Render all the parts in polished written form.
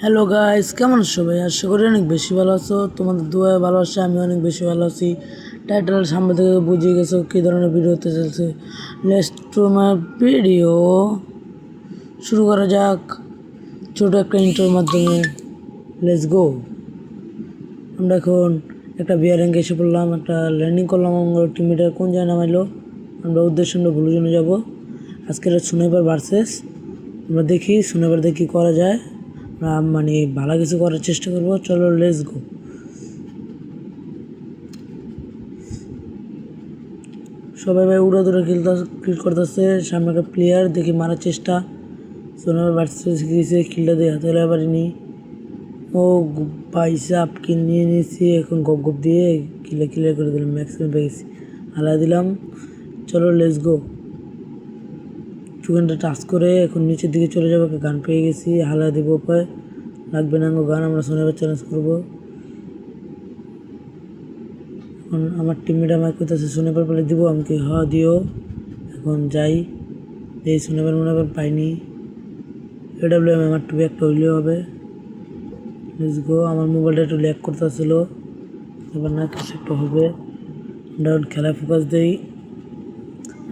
Hello guys, কেমন আছো সবাই? আশা করি অনেক বেশি ভালো আছো। তোমাদের দোয়ায় ভালোবাসা আমি অনেক বেশি ভালো আছি। টাইটেল সামনে থেকে বুঝিয়ে গেছো কী ধরনের ভিডিও হতে চলছে। Let's to my video. শুরু করা যাক ছোট একটা ইন্ট্রোর মাধ্যমে। Let's go. আমরা এখন একটা বিয়ারিংয়ে এসে পড়লাম, একটা ল্যান্ডিং করলাম। আমার টিমমেটরা কোন জায়গায় নামাইলো, আমরা উদ্দেশ্য ভুলে জন্য যাবো। আজকের স্নাইপার ভার্সেস আমরা দেখি স্নাইপার দিয়ে কী করা যায়। মানে ভালো কিছু করার চেষ্টা করবো। চলো লেটস গো। সবাই ভাই উড়া দূরে কিল করতেছে। সামনে একটা প্লেয়ার দেখি মারার চেষ্টা। সোনার ভার্সেস গিয়েছে, কিলটা দিয়ে হাতে পারিনি। ও পাইসাপ কিল নিয়ে নিয়েছি, এখন গপ গপ দিয়ে ক্লিয়ার করে দিলাম। ম্যাক্সিমাম পেয়ে গেছি, হালা দিলাম। চলো লেটস গো। চুকেনটা টাচ করে এখন নিচের দিকে চলে যাবো। গান পেয়ে গেছি, হালা দিব উপায় লাগবে না গান। আমরা সোনার চ্যালেঞ্জ করবো। এখন আমার টিমমেট আমাকে কোথায় সোনার পেলে দিব, আমি কি দিও। এখন যাই, এই সোনার মনে পাইনি। এডাব্লিউএম আমার টুবি একটা হইলেও হবে। Let's go. আমার মোবাইলটা একটু ল্যাগ করতেছিল, এবার না কিছু একটা হবে। আমরা খেলায় ফোকাস দিই।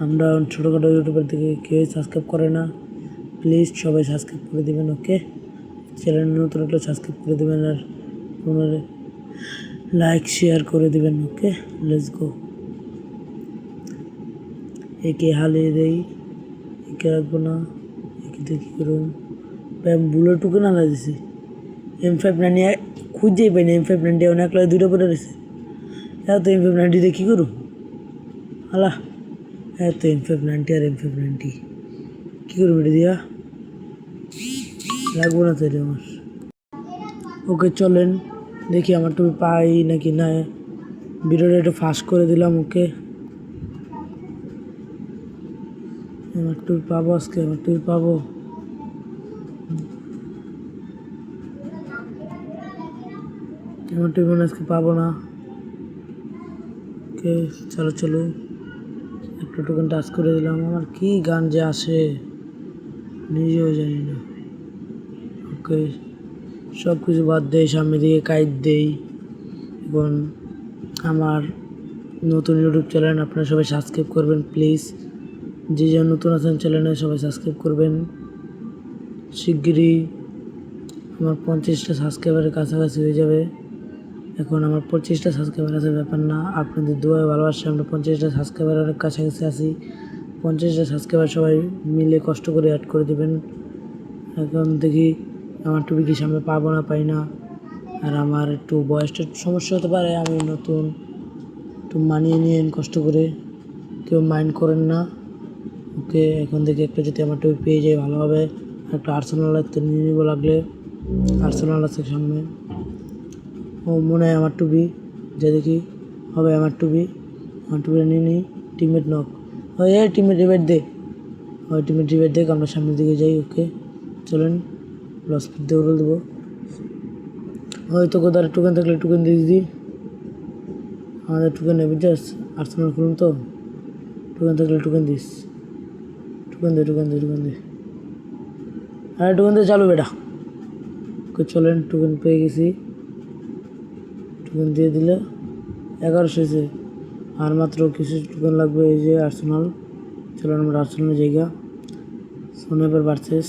আমরা ছোটোখাটো ইউটিউবার থেকে কেউ সাবস্ক্রাইব করে না, প্লিজ সবাই সাবস্ক্রাইব করে দেবেন। ওকে, চ্যানেল নতুন একটা সাবস্ক্রাইব করে দেবেন, আর ওনারে লাইক শেয়ার করে দেবেন। Okay let's go. একে হালিয়ে দেই, একে রাখবো না। একে দেখি করুন বুলেট টুকে না দিছি। M590 খুঁজেই পাইনি। M590 অনেক লাগে, দুইটা পরে রয়েছে। এত M590 দিয়ে কী করুন আলা। এত M590 আর M590 কী করবো এটা দিয়া, লাগবো না তাই আমার। ওকে চলেন দেখি আমার টুপি পাই নাকি না। ভিডিওটা একটু ফাস্ট করে দিলাম। ওকে, আমার টুপি পাবো আজকে, আমার টুপি পাবো। আমার টুপি মনে আজকে পাবো না। ওকে চলো চলো, একটা টোকেন টাচ করে দিলাম। আমার কি গান যে আসে নিজেও জানি না। ওকে সব কিছু বাদ দেই, সামনের দিকে কাইট দেই। এখন আমার নতুন ইউটিউব চ্যানেল, আপনারা সবাই সাবস্ক্রাইব করবেন প্লিজ। যে যে নতুন আছেন চ্যানেলে সবাই সাবস্ক্রাইব করবেন। শিগগিরই আমার 50টা সাবস্ক্রাইবারের কাছাকাছি হয়ে যাবে। এখন আমার 25টা সাবস্ক্রাইবার আছে, ব্যাপার না। আপনাদের দোয়ায় ভালোবাসে আমরা 50টা সাবস্ক্রাইবার অনেক কাছাকাছি আছি। 50টা সাবস্ক্রাইবার সবাই মিলে কষ্ট করে অ্যাড করে দেবেন। এখন দেখি আমার টুপি কি সামনে পাবো না পাই না। আর আমার একটু বয়সটা সমস্যা হতে পারে, আমি নতুন, একটু মানিয়ে নিয়েন কষ্ট করে, কেউ মাইন্ড করেন না। ওকে এখন দেখি একটা যদি আমার টুপি পেয়ে যায় ভালো হবে। একটা আর্সেনাল লাগতে নিয়ে নিবো, লাগলে আর্সেনাল আছে সামনে। ও মনে হয় আমার টুপি, যে দেখি হবে আমার টুপি। আমার টুপিটা নিয়ে নিই। টিমমেট নক, ওই টিমমেট রিভাইট দে, ওই টিমমেট রিভাইট দেখ, আমরা সামনের দিকে যাই। ওকে চলেন, লস দিয়ে উড়ে দেবো। হয়তো কোথাও টোকেন থাকলে টোকেন দিয়ে দিই। আমাদের টোকেন নেবে জাস্ট আর্সেনাল খুলুন তো। টোকেন থাকলে টোকেন দিস, টোকেন দে টোকেন দে টোকেন দে। আরে টোকেন দিয়ে চালু বেটা। ওকে চলেন, টোকেন পেয়ে গেছি। টোকেন দিয়ে দিলে 1100 হয়েছে, আর মাত্র কিছু টোকেন লাগবে। এই যে আর্সেনাল, চলেন আমরা আর্সেনালের জায়গা। সোনেবার ভার্সেস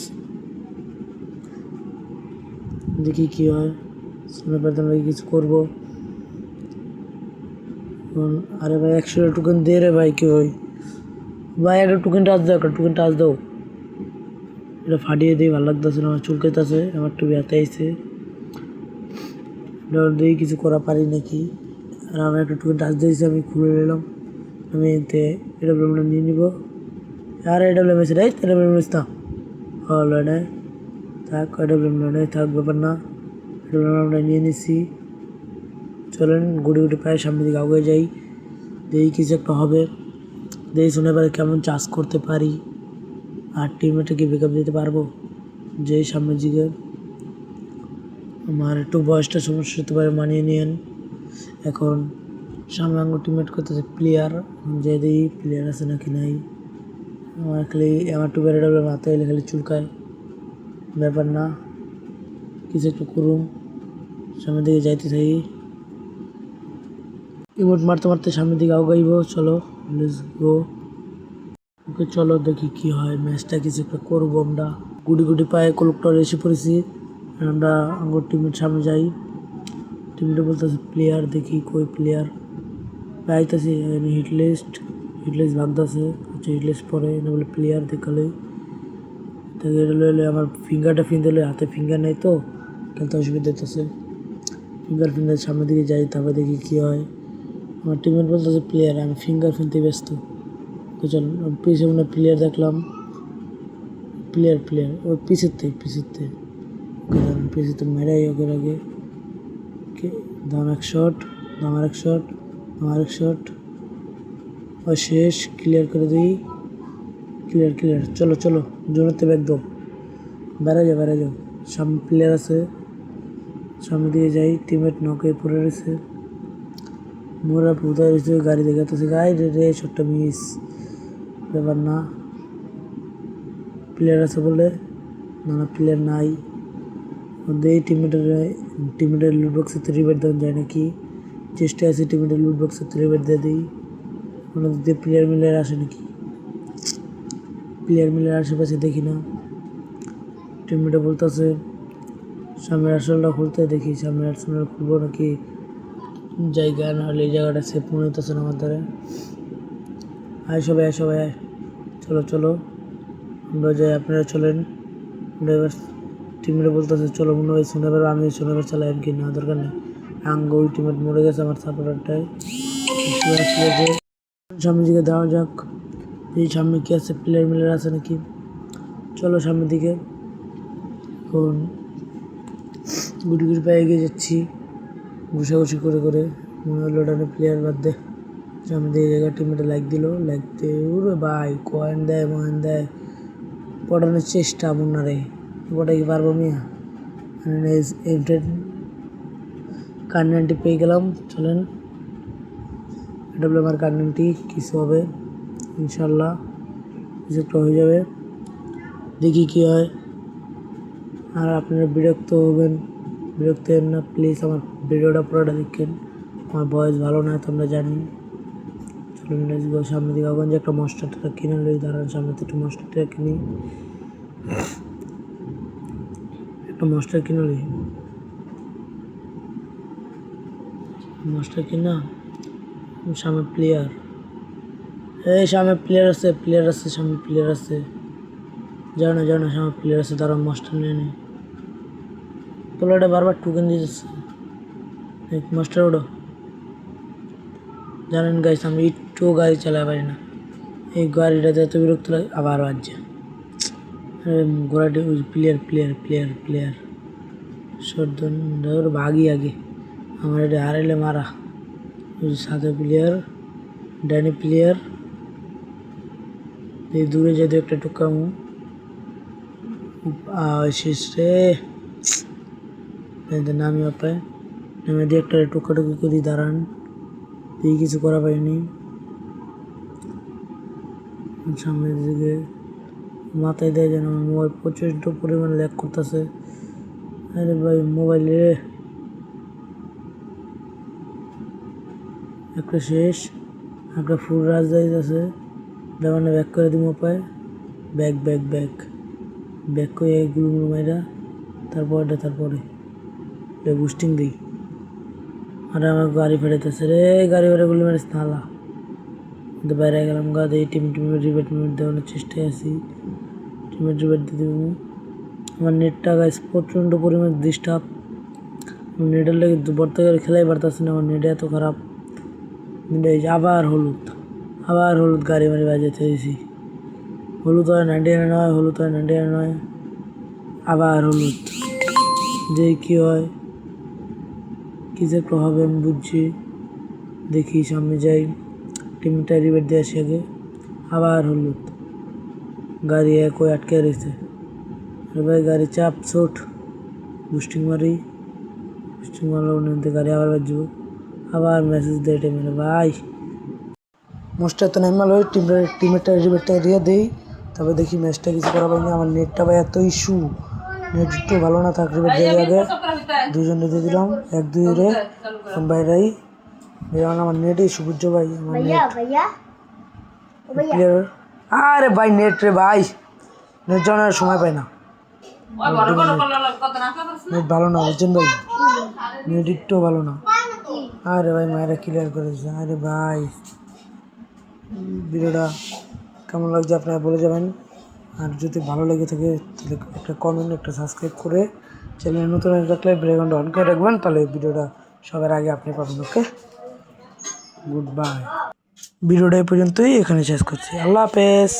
দেখি কী হয়। সোনেবার আমরা কিছু করবো। আরে ভাই 100 টোকেন দে রে ভাই, কি ভাই ভাই একটা টোকেন টাচ দাও, একটা টোকেন টাচ দাও। এটা ফাটিয়ে দিই, ভালো লাগতেছে না, আমার চুলকাইতেছে। আমার টুপি হাতে আইছে, দিয়ে কিছু করা পারি নাকি। আর আমার একটা টোকেন টাচ দিয়েছি, আমি খুলে নিলাম। আমি এতে এটা নিয়ে নিব। আর এটা মেসে রাইট, এটা মেস না হলো না, থাক। এটা নেই থাক, ব্যাপার না। এটা আমরা নিয়ে নিচ্ছি। চলেন গুটি গুটি পায়ে সামনের দিকে আগে যাই, দেখি কিছু একটা হবে। দেখি শুনে পারে কেমন চাষ করতে পারি, আর টিমমেটকে ব্যাকআপ দিতে পারবো। যেই সামনের দিকে আমার একটু বয়সটা সমস্যা হতে পারে, মানিয়ে নিয়েন। এখন সামনে আঙ্গুর টিমমেট করতেছে প্লেয়ার, যে দিই প্লেয়ার আছে নাকি নাই। আমার খালি আমার টু বেড়ে মাথায় এলে খালি চুলকায়, ব্যাপার না। কিছু একটা করুম, সামনের দিকে যাইতে থাকি। ইমোট মারতে মারতে সামনের দিকে আগাইব। চলো লেটস গো। ওকে চলো দেখি কি হয়, ম্যাচটা কিছু একটা করবো আমরা। গুটি গুটি পায়ে কলুকটা এসে পড়েছি। আমরা আমার টিমের সামনে যাই। টিমটা বলতেছে প্লেয়ার, দেখি কই প্লেয়ার পাইতেছি। হিটলিস্ট ভাগতেছে। আচ্ছা হিটলিস্ট পরে না বলে প্লেয়ার দেখালে তাকে লইলে আমার ফিঙ্গারটা ফিনতে হলে হাতে ফিঙ্গার নেই তো খেলতে অসুবিধা হইতেছে। ফিঙ্গার সামনের দিকে যাই, তারপরে দেখি কী হয়। আমার টিমের বলতেছে প্লেয়ার, আমি ফিঙ্গার ফিনতে ব্যস্ত। তো চলো পিছিয়ে মনে প্লেয়ার দেখলাম। প্লেয়ার ওই পিছের থেকে মেরাই ওকে আগে। দাম এক শট ও শেষ। ক্লিয়ার করে দিই। ক্লিয়ার চলো জোনেতে একদম বেড়া যাও। সামনে প্লেয়ার আছে, সামনের দিকে যাই। টিমমেট নকে পড়ে রয়েছে, মোরা কোথায় রয়েছে, গাড়ি দেখাতেছে। গাড়ি রে শটটা মিস, ব্যাপার না। প্লেয়ার আছে বলে না প্লেয়ার নাই। এই টিমমেটের লুট বক্সে রিবেট দেওয়া যায় নাকি, চেষ্টা আছে টিমমেটের লুট বক্সে রিবেট দিয়ে দিই। ওনাদের দিয়ে প্লেয়ার আসে নাকি, প্লেয়ার আশেপাশে দেখি না। টিমমেটে বলতেছে সামনের আর্সেনালটা খুলতে, দেখি সামনের আর্সেনাল খুলবো নাকি জায়গা না হলে এই জায়গাটা সেফ মনে হইতেছে না আমার দ্বারা। আয় সবাই চলো আমরা যাই, আপনারা চলেন। আমরা এবার টিমমেটে বলতেছে চলো মনে হয় শোনাবার, আমি শোনাবার চালাই কি না দরকার নেই। ওই টিমমেট মরে গেছে আমার সাপোর্টারটাই। যে সামনের দিকে দেওয়া যাক, এই সামনে কি আছে, প্লেয়ার আছে নাকি। চলো সামনের দিকে। এখন গুটি পায়ে এগিয়ে যাচ্ছি, ঘুষাঘুষি করে। মনে হলো ওটা প্লেয়ার বাদ দে। সামনে দিকে জায়গায় টিমমেটে লাইক ওরে ভাই কয়েন দেয় পড়ানোর চেষ্টা মনে রে। ওটা কি পারবো মিয়া। কার্নেনটি পেয়ে গেলাম। চলেন, এটা বলে আমার কার্নেনটি কিছু হবে ইনশাল্লাহ, কিছু একটা হয়ে যাবে। দেখি কি হয়। আর আপনারা বিরক্ত হবেন না প্লিজ, আমার ভিডিওটা পুরোটা দেখেন। আমার ভয়েস ভালো না তোমরা জানি। চলুন সামনের দিকে আগুন যে একটা মস্টারটা কিনে লই। দাঁড়ান সামনে থেকে একটা মস্টারটা কিনি, মস্টার কিনা। সামনে প্লেয়ার, সামনে প্লেয়ার আছে সামনে প্লেয়ার আছে। যাও না সামনে প্লেয়ার আছে, তারা মাস্টার নিয়ে নেই। তোলাটা বারবার টুকেন দিতেছে। মাস্টার ওটা জানেন গাইস, আমি একটু গাড়ি চালাতে পারি না। এই গাড়িটাতে এত বিরক্ত লাগে। আবার বাজছে ঘোড়াটি। ওই প্লেয়ার সর্দন ভাগি আগে। আমার এটা হারাইলে মারা। ওই সাথে প্লেয়ার, ডাইনি প্লেয়ার। এই দূরে যেতে একটা টুকামু শেষ রে। নামি অপায় নামে দিয়ে একটা টুকাটুকি করি। দাঁড়ান দিয়ে কিছু করা পাইনি। সামনের দিকে মাথায় দেয় যেন আমার মোবাইল প্রচণ্ড পরিমাণে ল্যাগ করতেছে। আরে ভাই মোবাইলে একটা শেষ, একটা ফুল রাজদারিত আছে। দেওয়ানে ব্যাক করে দিব পায়। ব্যাক করে এগুলো মাইরা তারপরে বুস্টিং দিই। আর আমার গাড়ি ফেরাইতেছে রে, গাড়ি গুলি মারিস নালা বাইরে গেলাম। গা দিয়ে টিমের রিবেট দেওয়ানোর চেষ্টায় আছি। টিমের রিবেট দিয়ে দেবো। আমার নেটটা গাইস প্রচণ্ড পরিমাণ ডিস্টার্ব। নেটের লেগে বর্তমানে করে খেলাই পারতেছি না, আমার নেট এত খারাপ। আবার হলুদ গাড়ি মারি বাজাতে দিয়েছি। হলুদ হয় 99 নয়। আবার হলুদ, যে কী হয় কিছু একটা হবে আমি বুঝছি। দেখি সামনে যাই, টিমটা রিবেট দিয়ে আসি আগে। আবার হলুদ, গাড়ি একই আটকে রয়েছে। ভাই গাড়ি চাপ ছোট, বুস্টিং মারলে গাড়ি আবার বাজবো। আবার মেসেজ দেয় টিমের ভাই মোস্টটা তো নেমাল হয়ে টিমেরটা রিবেটটা দিয়ে দেই। তবে দেখি ম্যাচটা কিছু করা পাইনি। আমার নেটটা ভাই এত ইস্যু, নেট একটু ভালো না তাকরিবের দেওয়ার আগে দুজন দিয়ে দিলাম 1-2 রে কোন বাইরাই যেমন আমার নেটই সবুজ ভাই আমার নেট ক্লিয়ার। আরে ভাই নেট রে ভাই, নেট জানার সময় পাই না, নেট ভালো না বুঝছেন ভাই, নেট একটু ভালো না। আরে ভাই মায়েরা ক্লিয়ার করে দিচ্ছে। আরে ভাই ভিডিওটা কেমন লাগছে আপনারা বলে যাবেন, আর যদি ভালো লেগে থাকে তাহলে একটা কমেন্ট একটা সাবস্ক্রাইব করে চ্যানেলে নতুন থাকলে বেল আইকনটা অন করে রাখবেন, তাহলে ভিডিওটা সবার আগে আপনি পাবেন। ওকে, গুড বাই। ভিডিওটা এই পর্যন্তই, এখানে শেষ করছি। আল্লাহ হাফেজ।